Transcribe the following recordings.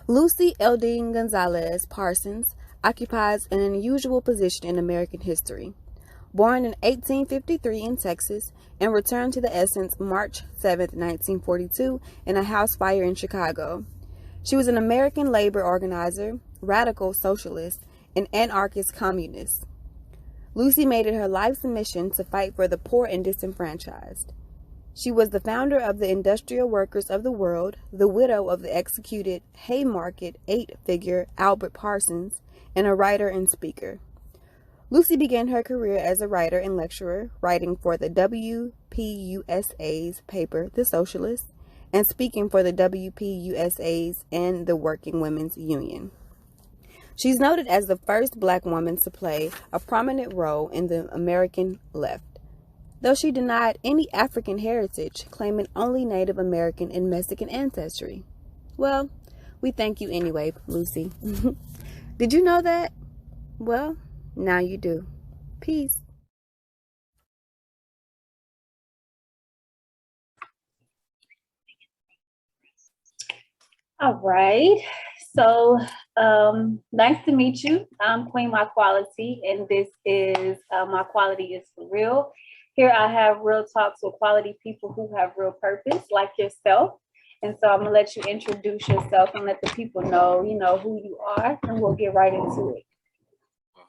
Lucy Eldine Gonzalez Parsons occupies an unusual position in American history. Born in 1853 in Texas and returned to the Essence March 7, 1942, in a house fire in Chicago. She was an American labor organizer, radical socialist, and anarchist communist. Lucy made it her life's mission to fight for the poor and disenfranchised. She was the founder of the Industrial Workers of the World, the widow of the executed Haymarket eight-figure Albert Parsons, and a writer and speaker. Lucy began her career as a writer and lecturer, writing for the WPUSA's paper, The Socialist, and speaking for the WPUSA's and the Working Women's Union. She's noted as the first Black woman to play a prominent role in the American left, though she denied any African heritage, claiming only Native American and Mexican ancestry. Well, we thank you anyway, Lucy. Did you know that? Well, now you do. Peace. All right. So nice to meet you. I'm Queen MyQuality, and this is MyQuality is for real. Here I have real talks with quality people who have real purpose, like yourself. And so I'm gonna let you introduce yourself and let the people know, who you are, and we'll get right into it.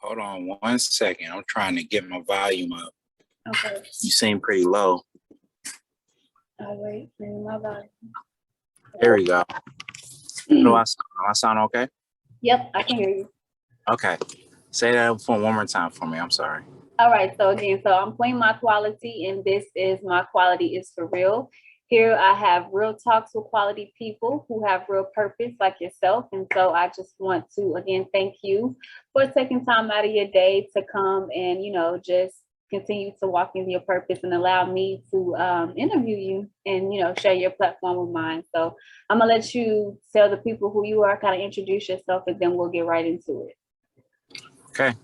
Hold on 1 second. I'm trying to get my volume up. Okay. You seem pretty low. All right, maybe my volume. There we go. Do I sound okay? Yep, I can hear you. Okay. Say that for one more time for me. I'm sorry. All right, so again, I'm Queen MyQuality, and this is MyQuality is for real. Here I have real talks with quality people who have real purpose, like yourself. And so I just want to, again, thank you for taking time out of your day to come and, just continue to walk in your purpose and allow me to interview you and, share your platform with mine. So I'm gonna let you tell the people who you are, kind of introduce yourself, and then we'll get right into it. Okay.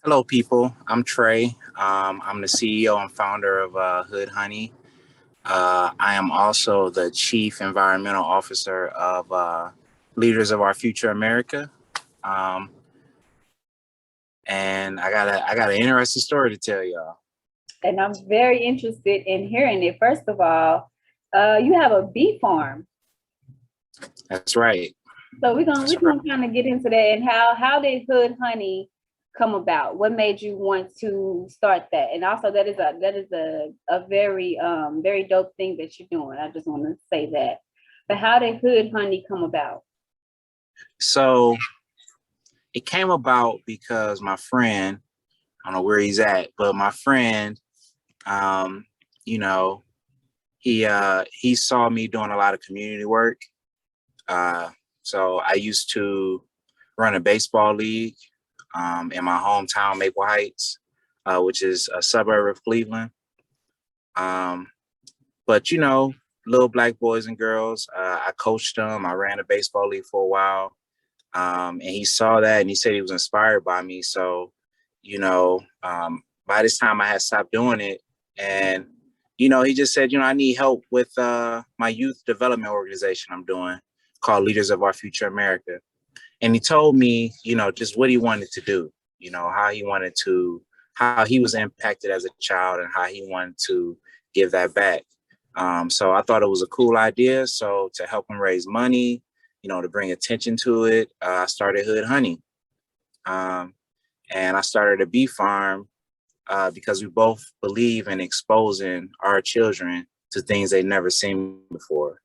Hello, people. I'm Trey. I'm the CEO and founder of Hood Honey. I am also the Chief Environmental Officer of Leaders of Our Future America. And I got an interesting story to tell y'all. And I'm very interested in hearing it. First of all, you have a bee farm. That's right. So we're gonna kind of get into that, and how did Hood Honey come about? What made you want to start that? And also that is a very very dope thing that you're doing. I just want to say that. But how did Hood Honey come about? So it came about because my friend, I don't know where he's at, but my friend, he saw me doing a lot of community work. So I used to run a baseball league in my hometown, Maple Heights, which is a suburb of Cleveland. But little Black boys and girls, I coached them. I ran a baseball league for a while. And he saw that and he said he was inspired by me. So, by this time I had stopped doing it. And, he just said, I need help with my youth development organization I'm doing called Leaders of Our Future America. And he told me, just what he wanted to do, how he was impacted as a child and how he wanted to give that back. So I thought it was a cool idea. So to help him raise money, to bring attention to it, I started Hood Honey. And I started a bee farm because we both believe in exposing our children to things they've never seen before,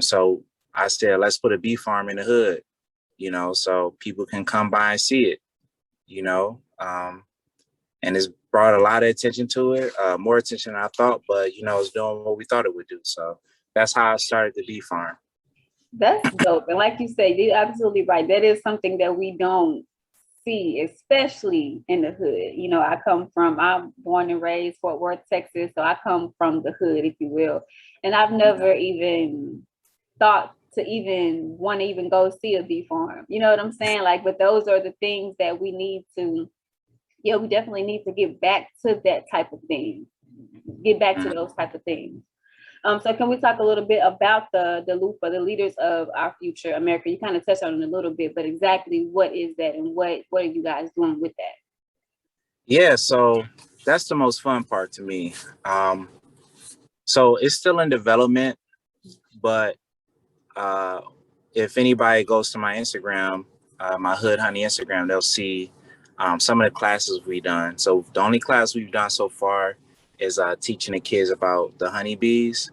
So I said, let's put a bee farm in the hood, so people can come by and see it, and it's brought a lot of attention to it, more attention than I thought, but, it's doing what we thought it would do. So that's how I started the bee farm. That's dope. And like you say, you're absolutely right. That is something that we don't see, especially in the hood. I'm born and raised Fort Worth, Texas. So I come from the hood, if you will. And I've never even thought to even want to even go see a bee farm. You know what I'm saying? But those are the things that we need to, we definitely need to get back to that type of thing. Get back to those type of things. So can we talk a little bit about the LOOFA, the Leaders of Our Future America? You kind of touched on it a little bit, but exactly what is that and what are you guys doing with that? Yeah, so that's the most fun part to me. So it's still in development, but if anybody goes to my Instagram, my Hood Honey Instagram, they'll see some of the classes we've done. So the only class we've done so far is teaching the kids about the honeybees.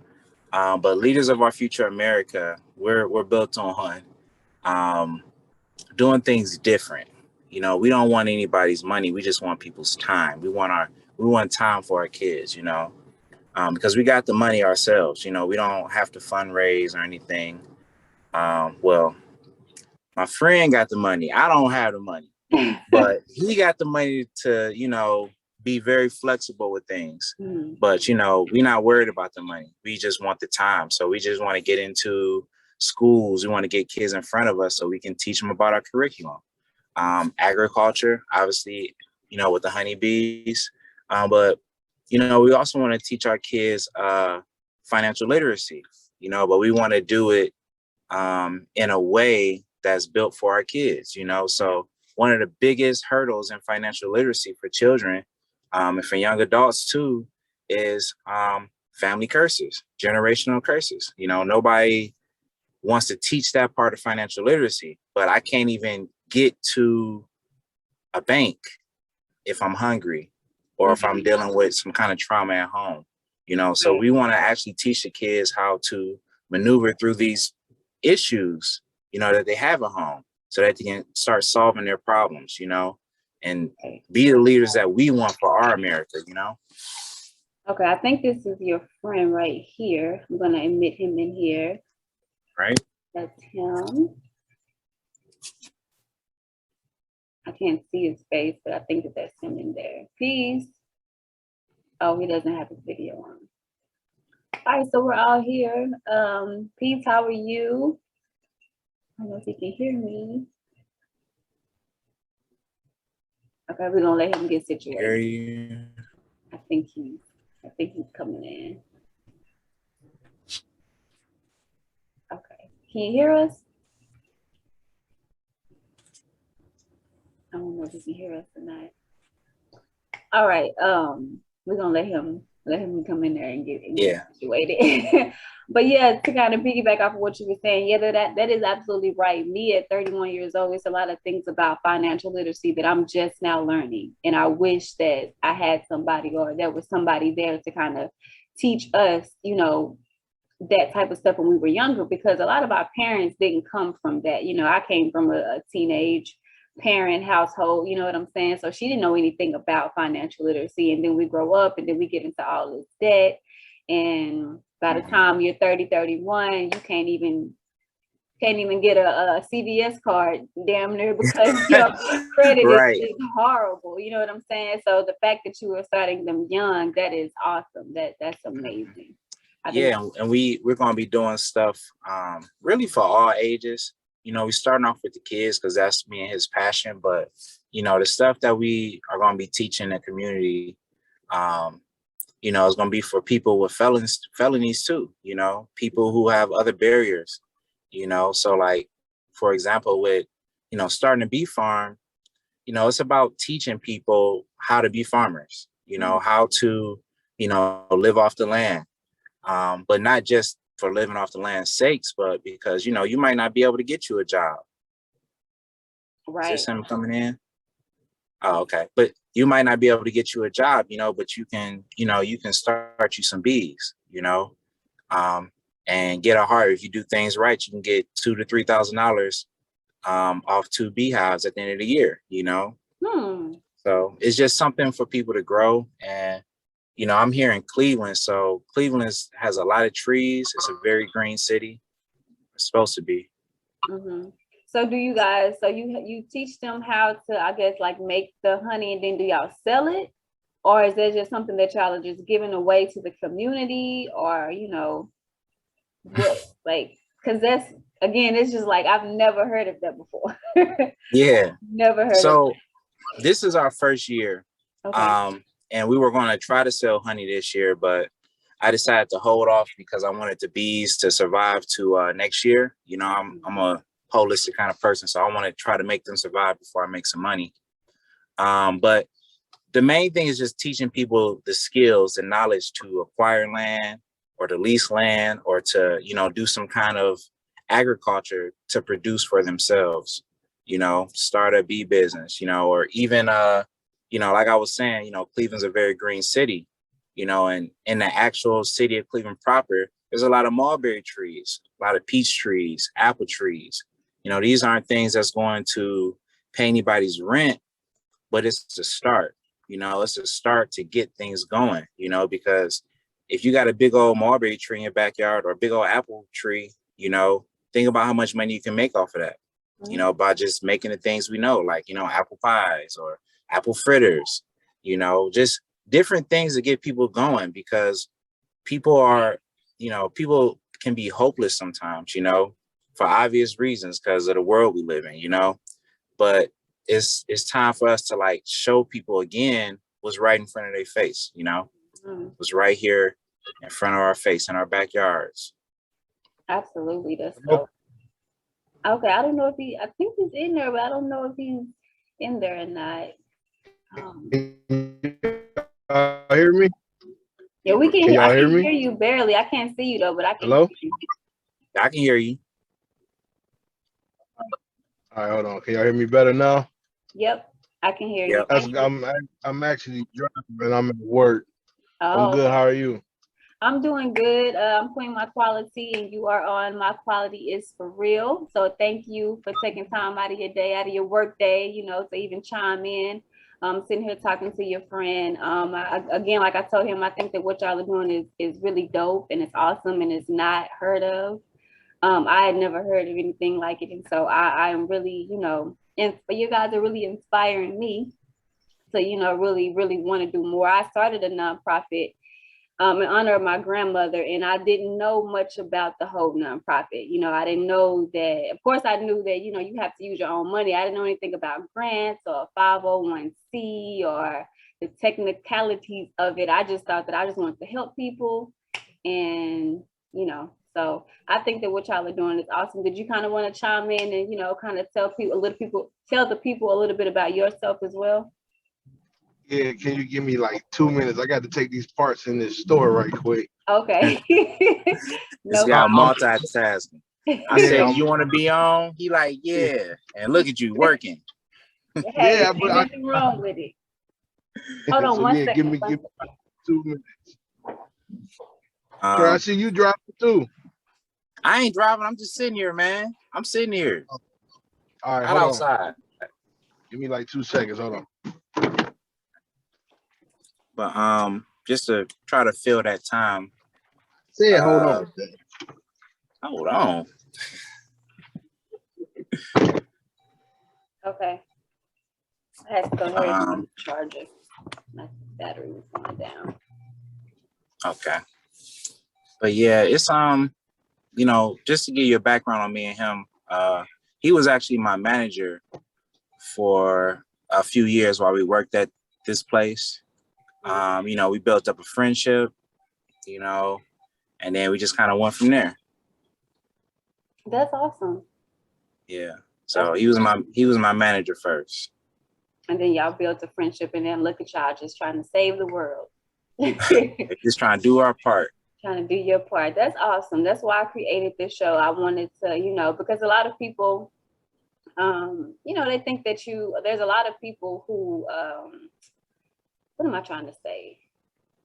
But Leaders of Our Future America, we're built on doing things different. You know, we don't want anybody's money. We just want people's time. We want time for our kids, you know, because we got the money ourselves. You know, we don't have to fundraise or anything. Well, my friend got the money. I don't have the money, but he got the money to, you know, be very flexible with things. But, you know, we're not worried about the money. We just want the time. So we just want to get into schools. We want to get kids in front of us so we can teach them about our curriculum. Agriculture, obviously, you know, with the honeybees. But, you know, we also want to teach our kids financial literacy, you know, but we want to do it in a way that's built for our kids, you know. So one of the biggest hurdles in financial literacy for children and for young adults too is family curses, generational curses. You know, nobody wants to teach that part of financial literacy, but I can't even get to a bank if I'm hungry or if I'm dealing with some kind of trauma at home, you know. So we want to actually teach the kids how to maneuver through these issues, you know, that they have at home so that they can start solving their problems, you know, and be the leaders that we want for our America, you know. Okay, I think this is your friend right here. I'm gonna admit him in here. Right. That's him. I can't see his face, but I think that that's him in there. Peace. Oh, he doesn't have his video on. All right, so we're all here. Peace, how are you? I don't know if he can hear me. Okay, we're gonna let him get situated. I think he's coming in. Okay, can you hear us? I don't know if he can hear us tonight. All right, we're gonna let him come in there and get situated. But yeah, to kind of piggyback off of what you were saying, yeah, that is absolutely right. Me at 31 years old, it's a lot of things about financial literacy that I'm just now learning. And I wish that I had somebody or there was somebody there to kind of teach us, you know, that type of stuff when we were younger, because a lot of our parents didn't come from that. You know, I came from a teenage parent household, you know what I'm saying? So she didn't know anything about financial literacy. And then we grow up and then we get into all this debt. And by the time you're 30, 31, you can't even get a CVS card damn near because your credit is horrible. You know what I'm saying? So the fact that you are starting them young, that is awesome. That's amazing. Yeah, and we're gonna be doing stuff really for all ages. You know, we're starting off with the kids because that's me and his passion. But you know, the stuff that we are gonna be teaching the community, you know, is gonna be for people with felonies too. You know, people who have other barriers. You know, so like for example, with starting a bee farm, you know, it's about teaching people how to be farmers. You know, how to live off the land. But not just for living off the land's sakes, but because, you know, you might not be able to get you a job. Right. Is this him coming in? Oh, okay. But you might not be able to get you a job, you know, but you can start you some bees, you know, and get a heart. If you do things right, you can get $2,000 to $3,000 off 2 beehives at the end of the year, you know. So it's just something for people to grow. And you know, I'm here in Cleveland, so Cleveland has a lot of trees. It's a very green city. It's supposed to be. So do you guys, so you teach them how to, I guess, like make the honey and then do y'all sell it? Or is that just something that y'all are just giving away to the community or, you know, what, like, because that's, again, it's just like, I've never heard of that before. Yeah. Never heard of it. So this is our first year. Okay. And we were going to try to sell honey this year, but I decided to hold off because I wanted the bees to survive to next year. You know, I'm a holistic kind of person, so I want to try to make them survive before I make some money. But the main thing is just teaching people the skills and knowledge to acquire land or to lease land or to, you know, do some kind of agriculture to produce for themselves, you know, start a bee business, you know, or even, you know, like I was saying, you know, Cleveland's a very green city, you know, and in the actual city of Cleveland proper, there's a lot of mulberry trees, a lot of peach trees, apple trees. You know, these aren't things that's going to pay anybody's rent, but it's a start. You know, it's a start to get things going, you know, because if you got a big old mulberry tree in your backyard or a big old apple tree, you know, think about how much money you can make off of that, you know, by just making the things we know, like, you know, apple pies or apple fritters, you know, just different things to get people going, because people are, you know, people can be hopeless sometimes, you know, for obvious reasons because of the world we live in, you know, but it's time for us to like show people again what's right in front of their face, you know, what's right here in front of our face in our backyards. Absolutely. That's dope. Okay, I don't know if I think he's in there, but I don't know if he's in there or not. Hear me? Yeah, we can. Can y'all I hear can me? hear you barely. I can't see you though, but I can Hello? hear you. I can hear you. All right, hold on. Can y'all hear me better now? Yep, I can hear Yep. you. I'm actually driving and I'm at work. Oh, I'm good. How are you? I'm doing good. I'm Queen MyQuality, and you are on MyQuality is for real. So thank you for taking time out of your day, out of your work day, you know, to even chime in. Sitting here talking to your friend. Again, like I told him, I think that what y'all are doing is really dope and it's awesome and it's not heard of. I had never heard of anything like it, and so I am really, you know, and you guys are really inspiring me to, you know, really want to do more. I started a nonprofit in honor of my grandmother, and I didn't know much about the whole nonprofit. You know, I didn't know that. Of course, I knew that, you know, you have to use your own money. I didn't know anything about grants or 501c or the technicalities of it. I just thought that I just wanted to help people, and you know. So I think that what y'all are doing is awesome. Did you kind of want to chime in and, you know, kind of tell the people a little bit about yourself as well? Yeah, can you give me like 2 minutes? I got to take these parts in this store right quick. Okay. This guy multitasking. I said, you want to be on? He like, yeah. And look at you working. Hey, yeah, but nothing wrong with it. Hold on, so one yeah, second. give me 2 minutes. Trey, I see you driving too. I ain't driving. I'm just sitting here, man. I'm sitting here. All right, hold outside. On. Give me like 2 seconds. Hold on. But just to try to fill that time. Say it, hold on. Hold on. Okay. I had to go ahead and charge it. My battery was going down. Okay. But yeah, it's you know, just to give you a background on me and him, he was actually my manager for a few years while we worked at this place. You know, we built up a friendship, you know, and then we just kind of went from there. That's awesome. Yeah. So he was my manager first. And then y'all built a friendship, and then look at y'all just trying to save the world. Just trying to do our part. Trying to do your part. That's awesome. That's why I created this show. I wanted to, you know, because a lot of people, you know, they think that there's a lot of people who, what am I trying to say?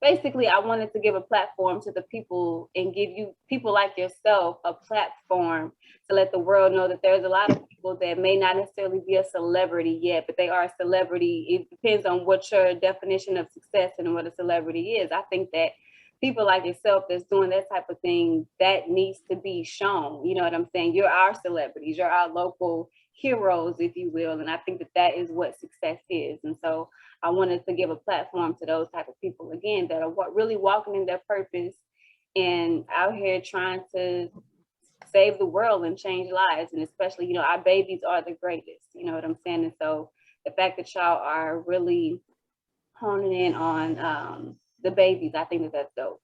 Basically, I wanted to give a platform to the people and give you people like yourself a platform to let the world know that there's a lot of people that may not necessarily be a celebrity yet, but they are a celebrity. It depends on what your definition of success and what a celebrity is. I think that people like yourself that's doing that type of thing, that needs to be shown. You know what I'm saying? You're our celebrities. You're our local heroes, if you will. And I think that that is what success is. And so I wanted to give a platform to those type of people, again, that are really walking in their purpose and out here trying to save the world and change lives. And especially, you know, our babies are the greatest, you know what I'm saying? And so the fact that y'all are really honing in on the babies, I think that that's dope.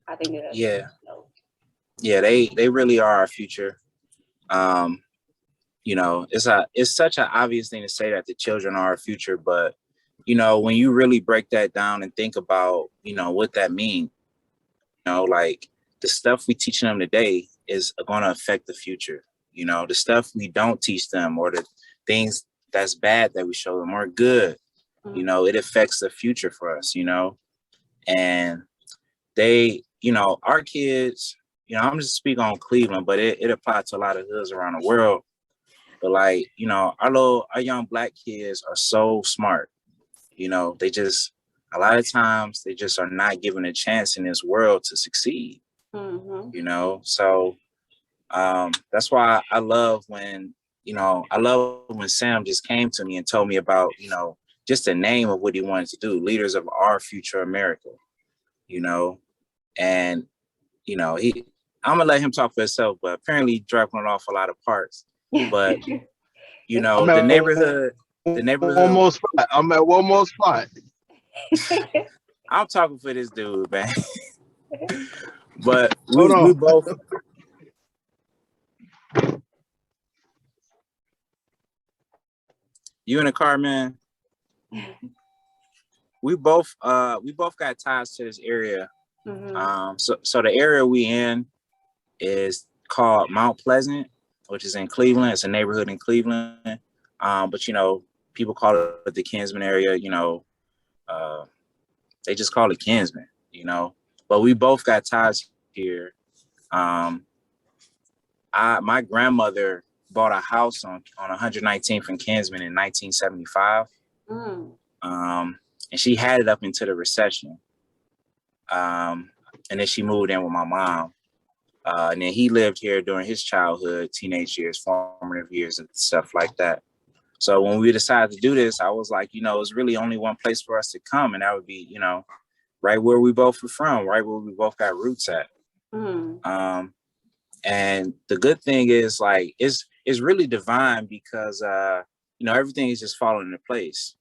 I think that's Yeah. Yeah, they really are our future. You know, it's such an obvious thing to say that the children are our future, but you know, when you really break that down and think about, you know, what that means, you know, like the stuff we teaching them today is going to affect the future. You know, the stuff we don't teach them or the things that's bad that we show them are good. You know, it affects the future for us, you know, and they, you know, our kids, you know, I'm just speaking on Cleveland, but it applies to a lot of hoods around the world. But like, you know, our young Black kids are so smart. You know, they just, a lot of times they just are not given a chance in this world to succeed. You know, so that's why I love when, you know, I love when Sam just came to me and told me about, you know, just the name of what he wanted to do, Leaders of Our Future America, you know, and, you know, I'm gonna let him talk for himself, but apparently he's dropping off a lot of parts. But, you know, I'm the at neighborhood. one more spot. I'm at one more spot. I'm talking for this dude, man. But Hold on. we both. You in the car, man? We both got ties to this area. So the area we in is called Mount Pleasant, which is in Cleveland. It's a neighborhood in Cleveland. But you know, people call it the Kinsman area, you know, they just call it Kinsman, you know, but we both got ties here. My grandmother bought a house on 119th and Kinsman in 1975. And she had it up into the recession. And then she moved in with my mom. And then he lived here during his childhood, teenage years, formative years, and stuff like that. So when we decided to do this, I was like, you know, it's really only one place for us to come, and that would be, you know, right where we both are from, right where we both got roots at. And the good thing is, like, it's really divine because, you know, everything is just falling into place.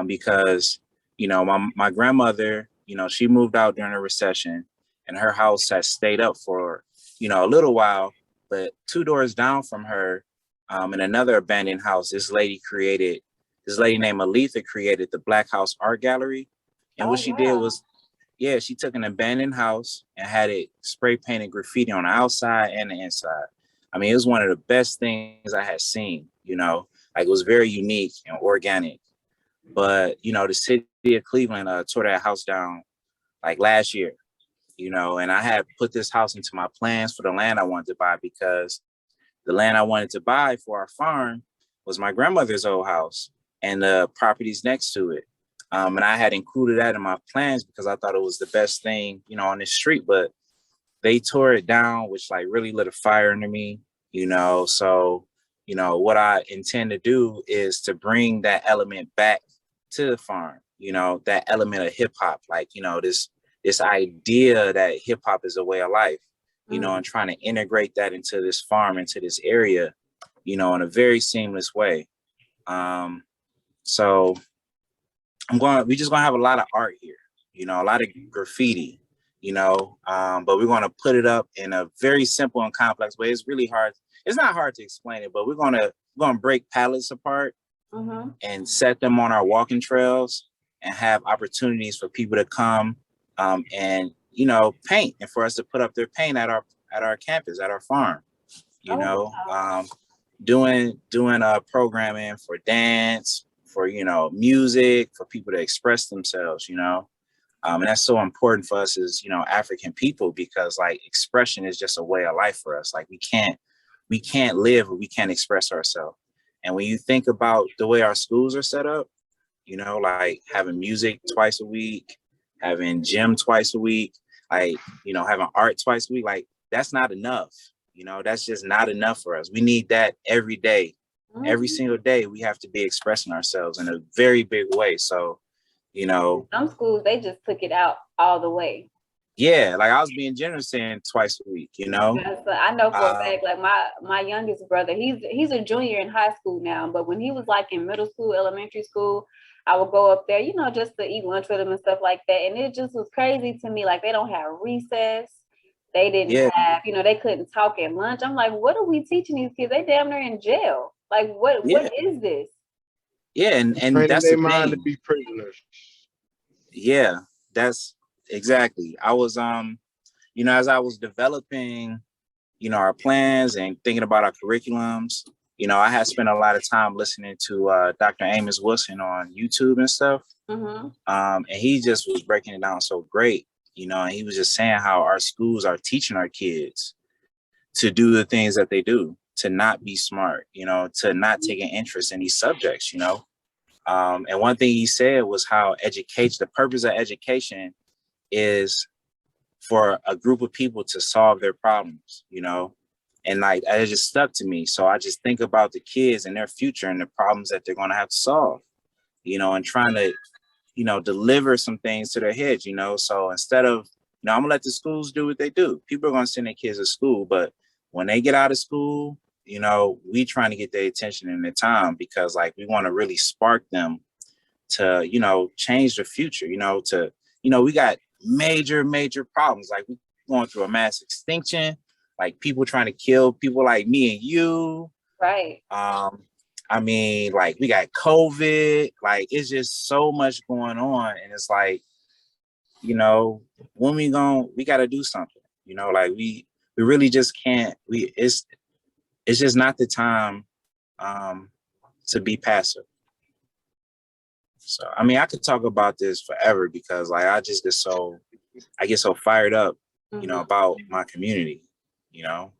Because, you know, my grandmother, you know, she moved out during the recession, and her house has stayed up for, you know, a little while. But 2 doors down from her, in another abandoned house, this lady named Aletha created the Black House Art Gallery. And what she did was, yeah, she took an abandoned house and had it spray painted graffiti on the outside and the inside. I mean, it was one of the best things I had seen, you know, like it was very unique and organic. But, you know, the city of Cleveland tore that house down like last year, you know, and I had put this house into my plans for the land I wanted to buy, because the land I wanted to buy for our farm was my grandmother's old house and the properties next to it. And I had included that in my plans because I thought it was the best thing, you know, on this street, but they tore it down, which like really lit a fire under me, you know. So, you know, what I intend to do is to bring that element back to the farm, you know, that element of hip hop, like, you know, this idea that hip hop is a way of life, you know, and trying to integrate that into this farm, into this area, you know, in a very seamless way. So we just gonna have a lot of art here, you know, a lot of graffiti, you know, but we're gonna put it up in a very simple and complex way. It's really hard. It's not hard to explain it, but we're gonna break pallets apart and set them on our walking trails and have opportunities for people to come and, you know, paint, and for us to put up their paint at our campus, at our farm, you know, doing programming for dance, for, you know, music, for people to express themselves, you know. And that's so important for us as, you know, African people, because like expression is just a way of life for us. Like we can't live if we can't express ourselves. And when you think about the way our schools are set up, you know, like having music twice a week, having gym twice a week, like, you know, having art twice a week, like that's not enough. You know, that's just not enough for us. We need that every day. Every single day, we have to be expressing ourselves in a very big way. So, you know, some schools, they just took it out all the way. Yeah, like I was being generous saying twice a week, you know. I know for a fact, like my youngest brother, he's a junior in high school now, but when he was like in middle school, elementary school, I would go up there, you know, just to eat lunch with them and stuff like that. And it just was crazy to me. Like, they don't have recess. They didn't have, you know, they couldn't talk at lunch. I'm like, what are we teaching these kids? They damn near in jail. Like, what is this? Yeah, and training that's their the mind thing. to be prisoners. Yeah, that's exactly. I was you know, as I was developing, you know, our plans and thinking about our curriculums, you know, I had spent a lot of time listening to Dr. Amos Wilson on YouTube and stuff. And he just was breaking it down so great, you know, and he was just saying how our schools are teaching our kids to do the things that they do, to not be smart, you know, to not take an interest in these subjects, you know. And one thing he said was how education, the purpose of education is for a group of people to solve their problems, you know, and like it just stuck to me. So I just think about the kids and their future and the problems that they're going to have to solve, you know, and trying to, you know, deliver some things to their heads, you know. So instead of, you know, I'm gonna let the schools do what they do. People are going to send their kids to school, but when they get out of school, you know, we trying to get their attention and their time, because like we want to really spark them to, you know, change the future, you know, to, you know, we got major problems. Like we're going through a mass extinction, like people trying to kill people like me and you. Right. I mean, like we got COVID, like it's just so much going on. And it's like, you know, when we got to do something, you know, like we really just can't, it's just not the time to be passive. So, I mean, I could talk about this forever because like, I get so fired up, you know, about my community, you know?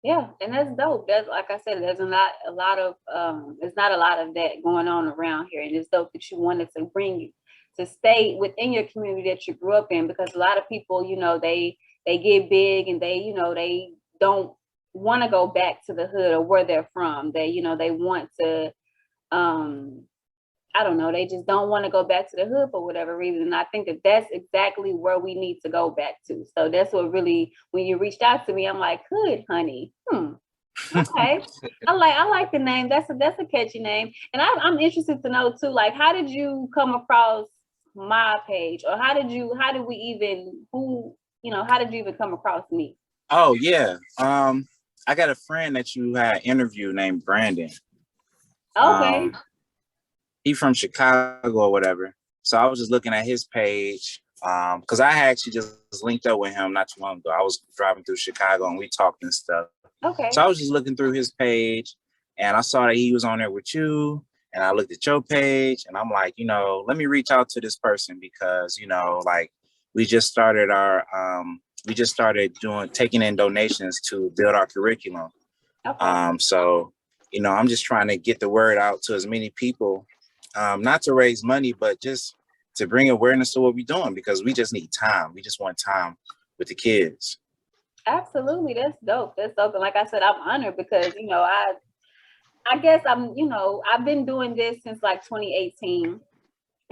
Yeah. And that's dope. That's, like I said, there's not a lot of that going on around here. And it's dope that you wanted to bring you to stay within your community that you grew up in, because a lot of people, you know, they get big and they, you know, they don't want to go back to the hood or where they're from. They, you know, they want to, I don't know, they just don't want to go back to the hood for whatever reason. And I think that that's exactly where we need to go back to. So that's what really, when you reached out to me, I'm like, hood, honey. Okay. I like the name. That's a catchy name. And I'm interested to know too, like, how did you come across my page, or how did you even come across me? Oh yeah. I got a friend that you had interviewed named Brandon. Okay. He's from Chicago or whatever. So I was just looking at his page because I had actually just linked up with him not too long ago. I was driving through Chicago and we talked and stuff. Okay. So I was just looking through his page and I saw that he was on there with you, and I looked at your page and I'm like, you know, let me reach out to this person because, you know, like we just started taking in donations to build our curriculum. Okay. So, you know, I'm just trying to get the word out to as many people. Not to raise money, but just to bring awareness to what we're doing, because we just need time. We just want time with the kids. Absolutely. That's dope. And like I said, I'm honored because, you know, I guess I've been doing this since like 2018.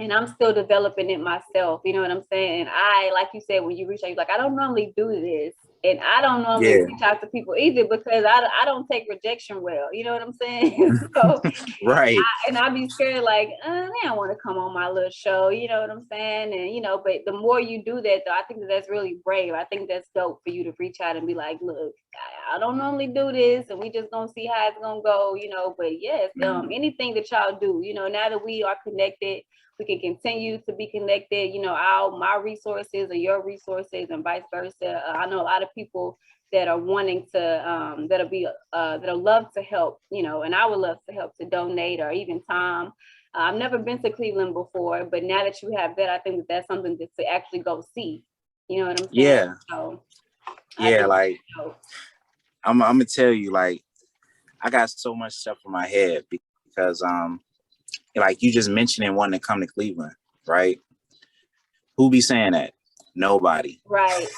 And I'm still developing it myself. You know what I'm saying? And I, like you said, when you reach out, you're like, I don't normally do this. And I don't normally reach out to people either because I don't take rejection well. You know what I'm saying? So, right. I'd be scared, like, they don't want to come on my little show. You know what I'm saying? And, you know, but the more you do that, though, I think that's really brave. I think that's dope for you to reach out and be like, look, I don't normally do this. And we just going to see how it's going to go, you know. But yes, anything that y'all do, you know, now that we are connected, we can continue to be connected, you know, my resources or your resources and vice versa. I know a lot of people that are wanting to, that'll love to help, you know, and I would love to help to donate or even time. I've never been to Cleveland before, but now that you have that, I think that's something to actually go see. You know what I'm saying? Yeah. So, yeah, like, I'm gonna tell you, like, I got so much stuff in my head because, like you just mentioning wanting to come to Cleveland, right? Who be saying that? Nobody. Right.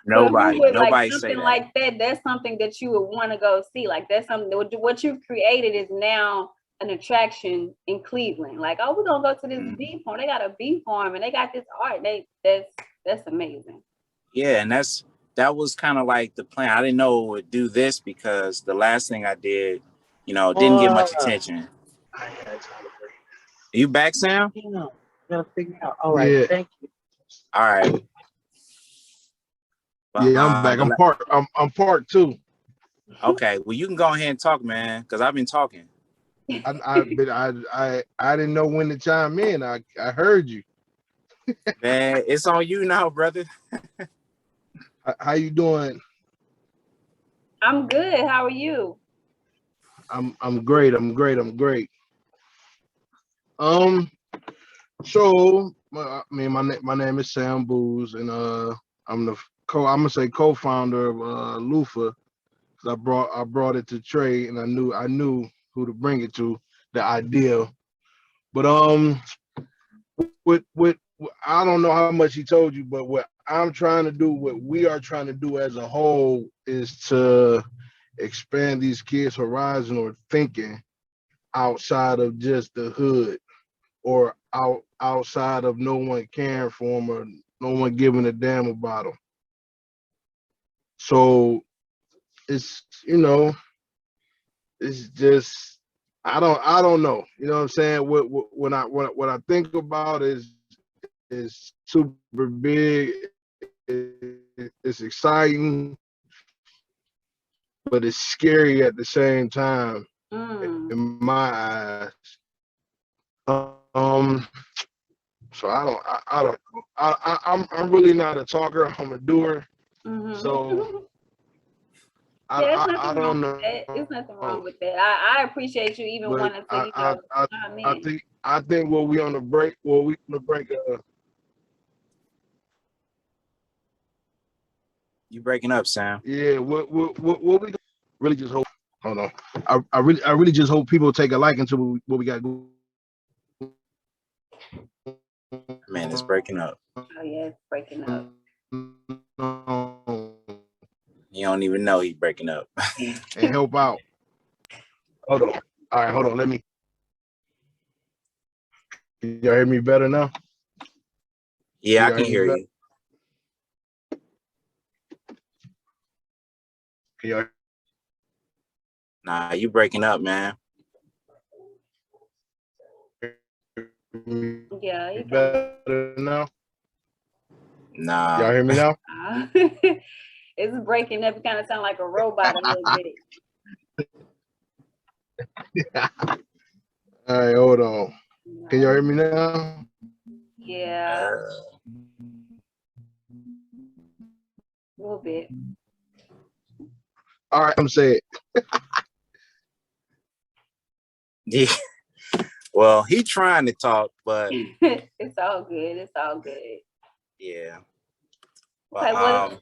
Nobody. Nobody something say that. like that. That's something that you would want to go see. Like that's something what you've created is now an attraction in Cleveland. Like, oh, we're gonna go to this bee farm. They got a bee farm and they got this art. That's amazing. Yeah, and that was kind of like the plan. I didn't know it would do this because the last thing I did, you know, didn't get much attention. You back, Sam? Yeah, gotta figure out. All right, Yeah, thank you. All right. But, yeah, I'm back. I'm part two. okay. Well, you can go ahead and talk, man, because I've been talking. I didn't know when to chime in. I heard you. Man, it's on you now, brother. How you doing? I'm good. How are you? I'm great. I'm great. So my name is Sam Booz, and I'm gonna say co-founder of LOOFA. Cause I brought it to Trey, and I knew who to bring it to, the idea. But with I don't know how much he told you, but what I'm trying to do, what we are trying to do as a whole, is to expand these kids' horizon or thinking outside of just the hood, or outside of no one caring for them, or no one giving a damn about them. So it's it's just I don't know. You know what I'm saying? What I think about is super big. It's exciting, but it's scary at the same time in my eyes. So I'm really not a talker. I'm a doer. So Yeah, I don't know. it's nothing wrong with that. I appreciate you even But wanting to, chime in. I think what we on the break, You breaking up, Sam. yeah, what we really just hope. Hold on. I really just hope people take a liking to what we got going. Man, it's breaking up. Oh yeah, it's breaking up. You don't even know he's breaking up. And help out. Hold on. All right, hold on. Let me. Can y'all hear me better now? Yeah, I can hear you. Can y'all? Nah, you breaking up, man. Yeah, you better now. Nah. Y'all hear me now? It's breaking up. You kind of sound like a robot a little bit. All right, hold on. Can y'all hear me now? Yeah. A little bit. All right, I'm saying. Yeah. Well, he trying to talk, but it's all good. It's all good. Yeah. Okay, well,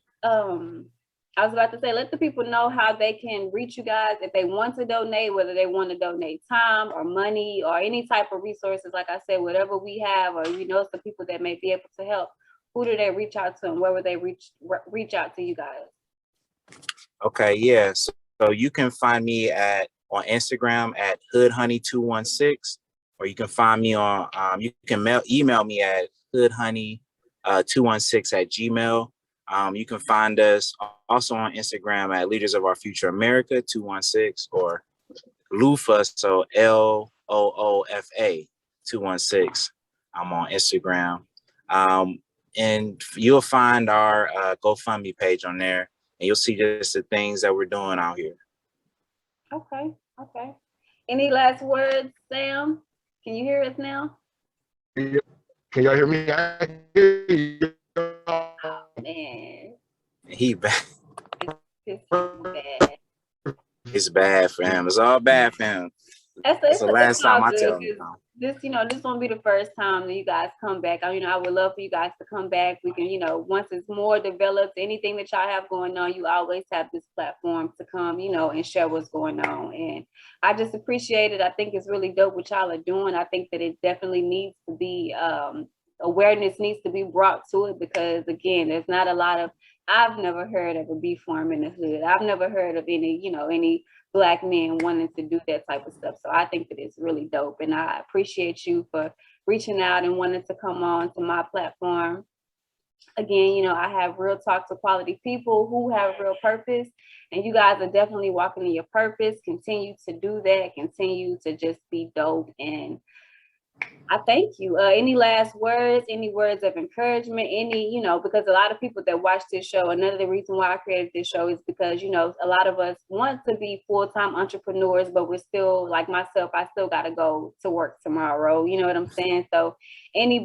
I was about to say, let the people know how they can reach you guys if they want to donate, whether they want to donate time or money or any type of resources. Like I said, whatever we have, or some people that may be able to help. Who do they reach out to, and where would they reach out to you guys? Okay, yeah. So you can find me on Instagram at hoodhoney216, or you can find me on you can email me at hoodhoney216@gmail. You can find us also on Instagram at Leaders of Our Future America 216, or LOOFA, so LOOFA 216. I'm on Instagram. And you'll find our GoFundMe page on there, and you'll see just the things that we're doing out here. Okay. Any last words, Sam? Can you hear us now? Can y'all hear me? I hear you. Oh, man. He bad. It's bad. It's bad for him. It's all bad for him. That's the last time I tell him. This won't be the first time that you guys come back. I would love for you guys to come back. We can, once it's more developed, anything that y'all have going on, you always have this platform to come, and share what's going on. And I just appreciate it. I think it's really dope what y'all are doing. I think that it definitely needs to be, awareness needs to be brought to it, because again, there's not a lot of, I've never heard of a bee farm in the hood. I've never heard of any Black men wanting to do that type of stuff. So I think that it's really dope. And I appreciate you for reaching out and wanting to come on to my platform. Again, I have real talk to quality people who have real purpose, and you guys are definitely walking in your purpose. Continue to do that. Continue to just be dope and I thank you. Any last words, any words of encouragement, any, because a lot of people that watch this show, another reason why I created this show is because, a lot of us want to be full-time entrepreneurs, but we're still, like myself, I still got to go to work tomorrow. You know what I'm saying? So any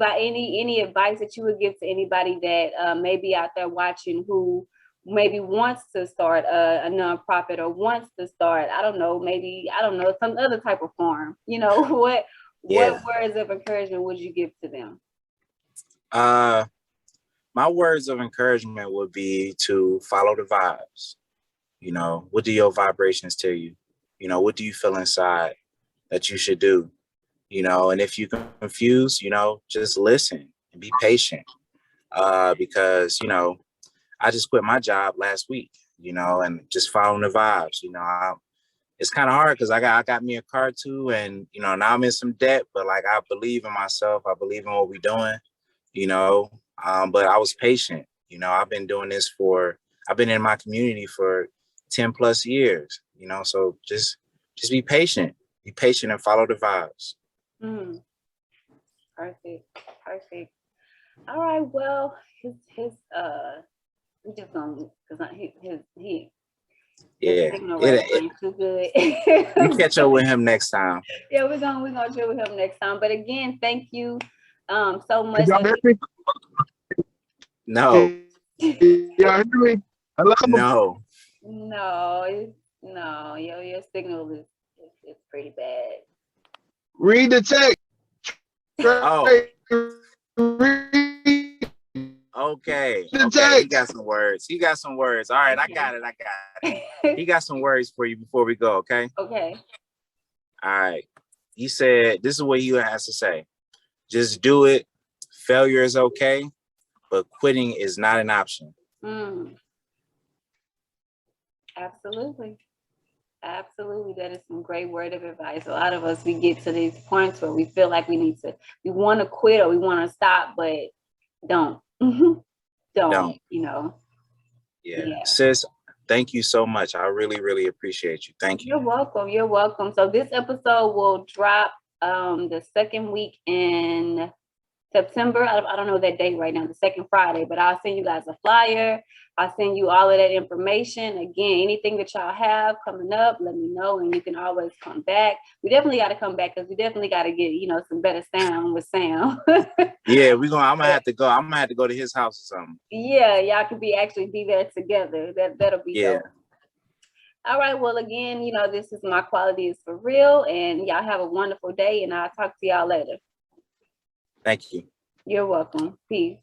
advice that you would give to anybody that may be out there watching who maybe wants to start a nonprofit or wants to start, some other type of farm, what words of encouragement would you give to them? My words of encouragement would be to follow the vibes. What do your vibrations tell you? What do you feel inside that you should do? And if you're confused, just listen and be patient. Because, I just quit my job last week, and just following the vibes, it's kind of hard because I got me a car too, and now I'm in some debt, but like I believe in myself, I believe in what we're doing, but I was patient. I've been doing this I've been in my community for 10 plus years, so just be patient and follow the vibes. Perfect. All right, well, we just gonna, because he ain't too good. We catch up with him next time. Yeah, we're gonna chill with him next time. But again, thank you so much. No. Yeah, hear me? No. No, your signal is pretty bad. Read the text. Oh. Okay. He got some words. All right, okay. I got it. He got some words for you before we go, okay? Okay. All right. He said, this is what he has to say. Just do it. Failure is okay, but quitting is not an option. Absolutely. That is some great word of advice. A lot of us, we get to these points where we feel like we want to quit or we want to stop, but don't. Don't. Yeah. Sis, thank you so much. I really, really appreciate you. Thank you. You're welcome. So this episode will drop the second week in September. I don't know that date right now, the second Friday, but I'll send you guys a flyer. I'll send you all of that information. Again, anything that y'all have coming up, let me know, and you can always come back. We definitely got to come back because we definitely got to get, some better sound with Sam. Yeah, I'm gonna have to go. I'm gonna have to go to his house or something. Yeah, y'all could actually be there together. That'll be dope. All right. Well, again, this is MyQuality is for real, and y'all have a wonderful day, and I'll talk to y'all later. Thank you. You're welcome. Peace.